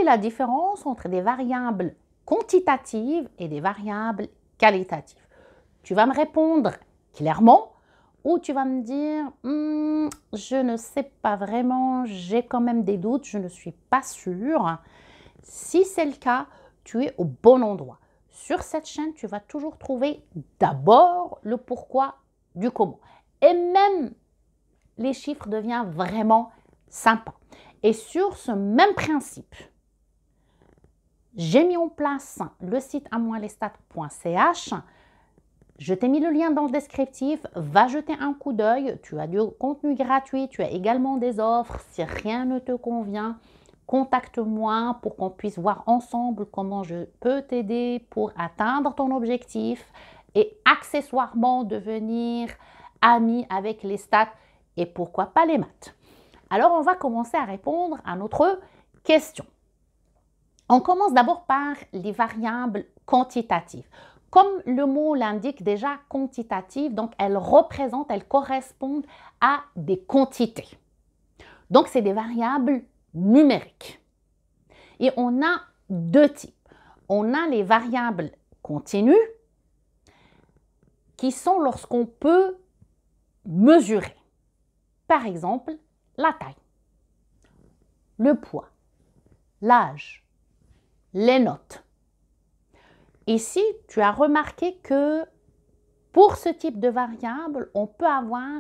est la différence entre des variables quantitatives et des variables qualitatives? Tu vas me répondre clairement ou tu vas me dire je ne sais pas vraiment, j'ai quand même des doutes, je ne suis pas sûre. Si c'est le cas, tu es au bon endroit. Sur cette chaîne, tu vas toujours trouver d'abord le pourquoi du comment. Et même les chiffres deviennent vraiment sympas. Et sur ce même principe, j'ai mis en place le site amoinlestats.ch. Je t'ai mis le lien dans le descriptif, va jeter un coup d'œil, tu as du contenu gratuit, tu as également des offres. Si rien ne te convient, contacte-moi pour qu'on puisse voir ensemble comment je peux t'aider pour atteindre ton objectif et accessoirement devenir ami avec les stats et pourquoi pas les maths. Alors, on va commencer à répondre à notre question. On commence d'abord par les variables quantitatives. Comme le mot l'indique déjà, quantitative, donc elles représentent, elles correspondent à des quantités. Donc, c'est des variables numériques. Et on a deux types. On a les variables continues qui sont lorsqu'on peut mesurer. Par exemple, la taille, le poids, l'âge, les notes. Ici, tu as remarqué que pour ce type de variable, on peut avoir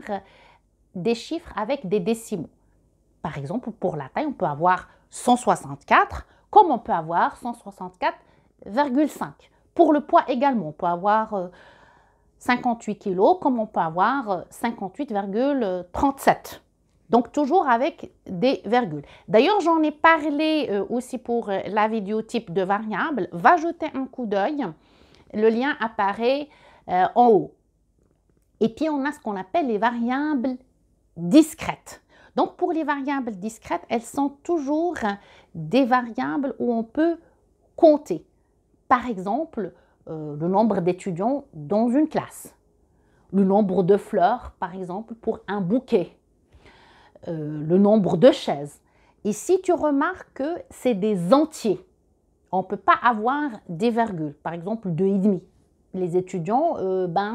des chiffres avec des décimaux. Par exemple, pour la taille, on peut avoir 164, comme on peut avoir 164,5. Pour le poids également, on peut avoir 58 kg, comme on peut avoir 58,37. Donc, toujours avec des virgules. D'ailleurs, j'en ai parlé aussi pour la vidéo type de variable. Va jeter un coup d'œil. Le lien apparaît en haut. Et puis, on a ce qu'on appelle les variables discrètes. Donc, pour les variables discrètes, elles sont toujours des variables où on peut compter. Par exemple, le nombre d'étudiants dans une classe. Le nombre de fleurs, par exemple, pour un bouquet. Le nombre de chaises. Ici, tu remarques que c'est des entiers. On ne peut pas avoir des virgules. Par exemple, 2,5. Les étudiants,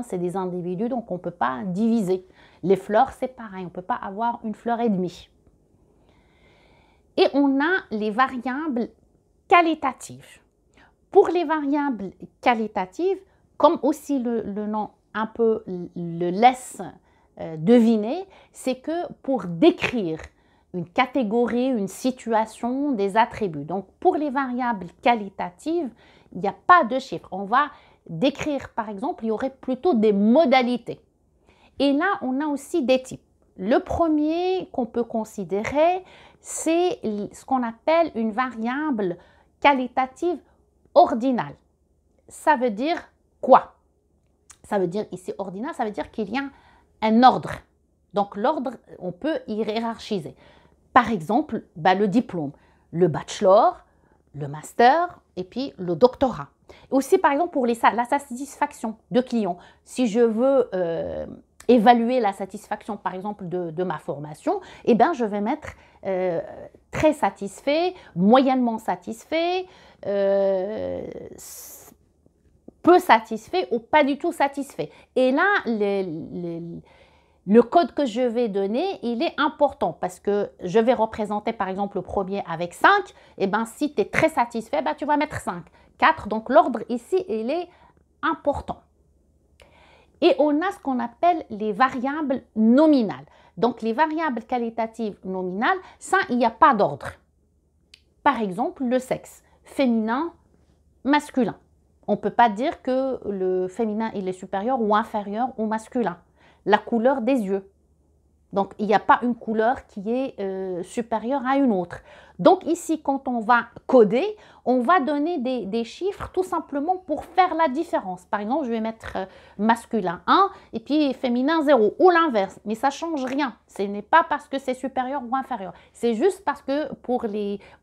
c'est des individus, donc on ne peut pas diviser. Les fleurs, c'est pareil. On ne peut pas avoir une fleur et demie. Et on a les variables qualitatives. Pour les variables qualitatives, comme aussi le nom un peu le laisse deviner, c'est que pour décrire une catégorie, une situation, des attributs. Donc, pour les variables qualitatives, il n'y a pas de chiffres. On va décrire, par exemple, il y aurait plutôt des modalités. Et là, on a aussi des types. Le premier qu'on peut considérer, c'est ce qu'on appelle une variable qualitative ordinale. Ça veut dire quoi? Ça veut dire ici ordinal, ça veut dire qu'il y a un ordre. Donc l'ordre, on peut hiérarchiser. Par exemple, le diplôme, le bachelor, le master et puis le doctorat. Aussi par exemple pour la satisfaction de clients. Si je veux évaluer la satisfaction par exemple de ma formation, eh bien je vais mettre très satisfait, moyennement satisfait, peu satisfait ou pas du tout satisfait. Et là, le code que je vais donner, il est important parce que je vais représenter par exemple le premier avec 5. Et bien si tu es très satisfait, tu vas mettre 5. 4, donc l'ordre ici, il est important. Et on a ce qu'on appelle les variables nominales. Donc les variables qualitatives nominales, ça, il n'y a pas d'ordre. Par exemple, le sexe, féminin, masculin. On ne peut pas dire que le féminin il est supérieur ou inférieur au masculin. La couleur des yeux. Donc, il n'y a pas une couleur qui est supérieure à une autre. Donc, ici, quand on va coder, on va donner des chiffres tout simplement pour faire la différence. Par exemple, je vais mettre masculin 1 et puis féminin 0 ou l'inverse. Mais ça ne change rien. Ce n'est pas parce que c'est supérieur ou inférieur. C'est juste parce que pour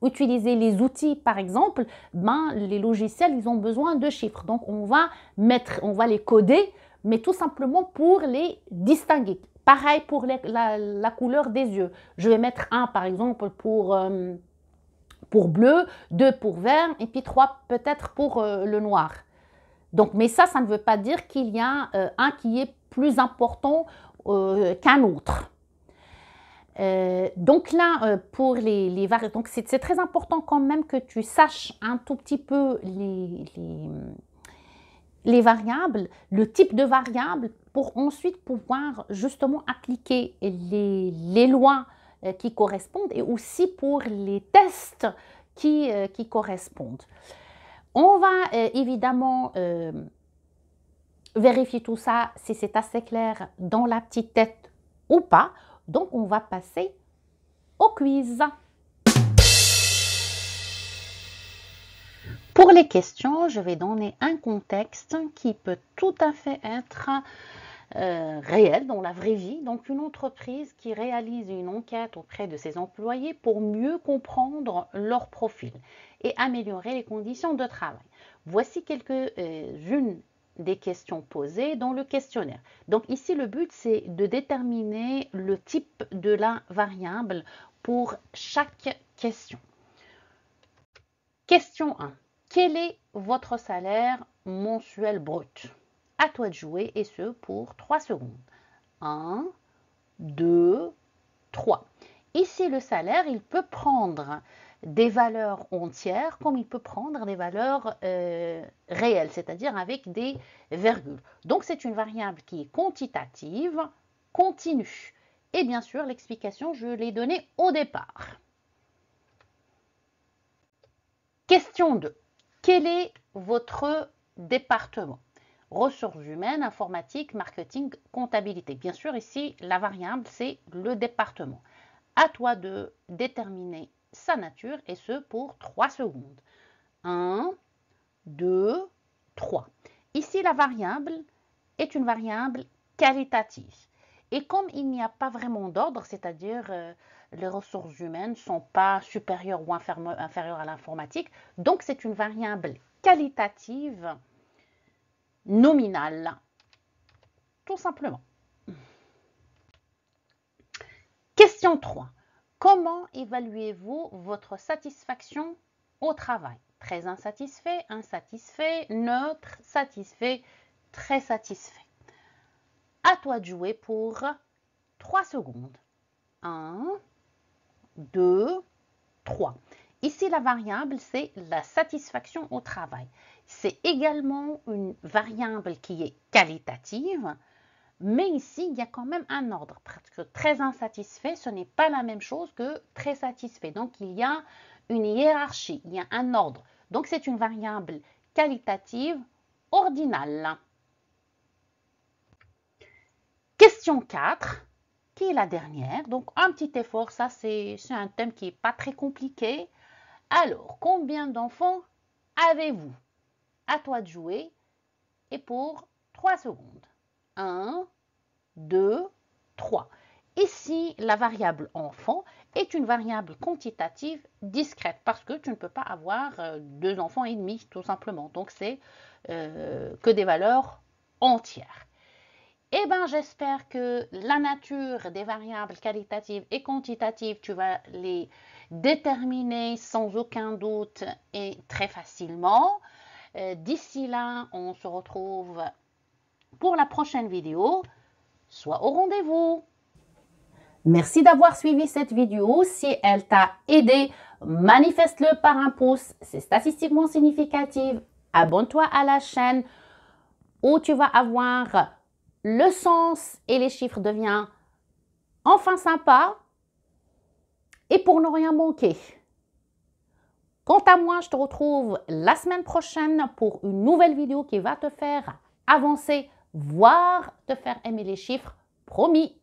utiliser les outils, par exemple, les logiciels, ils ont besoin de chiffres. Donc, on va les coder, mais tout simplement pour les distinguer. Pareil pour la couleur des yeux. Je vais mettre 1 par exemple pour pour bleu, 2 pour vert et puis 3 peut-être pour le noir. Donc, mais ça ne veut pas dire qu'il y a un qui est plus important qu'un autre. Donc là, pour les variables, donc c'est très important quand même que tu saches un tout petit peu les variables, le type de variable pour ensuite pouvoir justement appliquer les lois qui correspondent et aussi pour les tests qui correspondent. On va évidemment vérifier tout ça si c'est assez clair dans la petite tête ou pas. Donc, on va passer au quiz. Pour les questions, je vais donner un contexte qui peut tout à fait être réel dans la vraie vie. Donc, une entreprise qui réalise une enquête auprès de ses employés pour mieux comprendre leur profil et améliorer les conditions de travail. Voici quelques-unes des questions posées dans le questionnaire. Donc ici, le but, c'est de déterminer le type de la variable pour chaque question. Question 1. Quel est votre salaire mensuel brut? À toi de jouer et ce pour 3 secondes. 1, 2, 3. Ici, le salaire, il peut prendre des valeurs entières comme il peut prendre des valeurs réelles, c'est-à-dire avec des virgules. Donc, c'est une variable qui est quantitative, continue. Et bien sûr, l'explication, je l'ai donnée au départ. Question 2. Quel est votre département? Ressources humaines, informatique, marketing, comptabilité. Bien sûr, ici, la variable, c'est le département. À toi de déterminer sa nature et ce pour 3 secondes. 1, 2, 3. Ici, la variable est une variable qualitative. Et comme il n'y a pas vraiment d'ordre, c'est-à-dire les ressources humaines ne sont pas supérieures ou inférieures à l'informatique, donc c'est une variable qualitative nominale, tout simplement. Question 3. Comment évaluez-vous votre satisfaction au travail? Très insatisfait, insatisfait, neutre, satisfait, très satisfait. À toi de jouer pour 3 secondes. 1, 2, 3. Ici, la variable, c'est la satisfaction au travail. C'est également une variable qui est qualitative, mais ici, il y a quand même un ordre, parce que très insatisfait, ce n'est pas la même chose que très satisfait. Donc, il y a une hiérarchie, il y a un ordre. Donc, c'est une variable qualitative ordinale. Question 4, qui est la dernière. Donc, un petit effort, ça, c'est un thème qui n'est pas très compliqué. Alors, combien d'enfants avez-vous? À toi de jouer. Et pour 3 secondes. 1, 2, 3. Ici, la variable enfant est une variable quantitative discrète parce que tu ne peux pas avoir 2 enfants et demi, tout simplement. Donc, c'est que des valeurs entières. Eh bien, j'espère que la nature des variables qualitatives et quantitatives, tu vas les déterminer sans aucun doute et très facilement. D'ici là, on se retrouve pour la prochaine vidéo. Sois au rendez-vous. Merci d'avoir suivi cette vidéo. Si elle t'a aidé, manifeste-le par un pouce. C'est statistiquement significatif. Abonne-toi à la chaîne où tu vas avoir le sens et les chiffres deviennent enfin sympa. Et pour ne rien manquer, quant à moi, je te retrouve la semaine prochaine pour une nouvelle vidéo qui va te faire avancer, voire te faire aimer les chiffres. Promis!